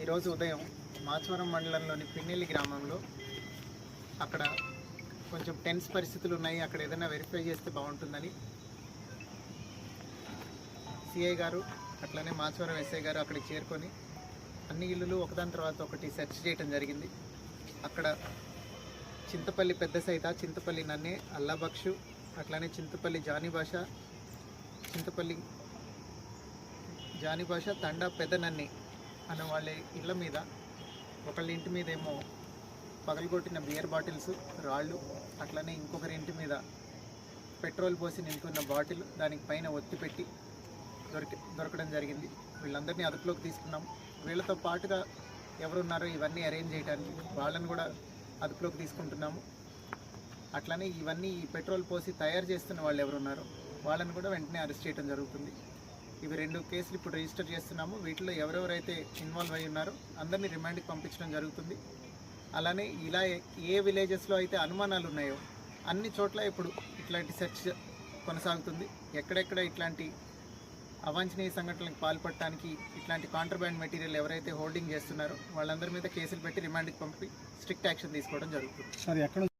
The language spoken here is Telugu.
ఈరోజు ఉదయం మాచవరం మండలంలోని పిన్నెల్లి గ్రామంలో అక్కడ కొంచెం టెన్స్ పరిస్థితులు ఉన్నాయి, అక్కడ ఏదైనా వెరిఫై చేస్తే బాగుంటుందని సిఐ గారు అట్లనే మాచవరం ఎస్ఐ గారు అక్కడికి చేరుకొని అన్ని ఇళ్ళు ఒకదాని తర్వాత ఒకటి సెర్చ్ చేయడం జరిగింది. అక్కడ చింతపల్లి పెద్ద సైత, చింతపల్లి నన్నే, అల్లాబక్షు, అట్లనే చింతపల్లి జానీ భాష తండా పెద్ద నన్ని అనే వాళ్ళ ఇళ్ళ మీద ఒకళ్ళ ఇంటి మీద ఏమో పగలగొట్టిన బియర్ బాటిల్స్, రాళ్ళు, అట్లనే ఇంకొకరి ఇంటి మీద పెట్రోల్ పోసి నింపుకున్న బాటిల్ దానికి పైన ఒత్తి పెట్టి దొరకడం జరిగింది. వీళ్ళందరినీ అదుపులోకి తీసుకున్నాం. వీళ్ళతో పాటుగా ఎవరున్నారో ఇవన్నీ అరేంజ్ చేయడానికి వాళ్ళని కూడా అదుపులోకి తీసుకుంటున్నాము. అట్లనే ఇవన్నీ ఈ పెట్రోల్ పోసి తయారు చేస్తున్న వాళ్ళు ఎవరున్నారో వాళ్ళని కూడా వెంటనే అరెస్ట్ చేయడం జరుగుతుంది. ఇవి 2 కేసులు ఇప్పుడు రిజిస్టర్ చేస్తున్నాము. వీటిలో ఎవరెవరైతే ఇన్వాల్వ్ అయి ఉన్నారో అందరినీ రిమాండ్కి పంపించడం జరుగుతుంది. అలానే ఇలా ఏ విలేజెస్లో అయితే అనుమానాలు ఉన్నాయో అన్ని చోట్ల ఇప్పుడు ఇట్లాంటి సెర్చ్ కొనసాగుతుంది. ఎక్కడెక్కడ ఇట్లాంటి అవాంఛనీయ సంఘటనలకు పాల్పడటానికి ఇట్లాంటి కాంట్రాబ్యాండ్ మెటీరియల్ ఎవరైతే హోల్డింగ్ చేస్తున్నారో వాళ్ళందరి మీద కేసులు పెట్టి రిమాండ్కి పంపి స్ట్రిక్ట్ యాక్షన్ తీసుకోవడం జరుగుతుంది.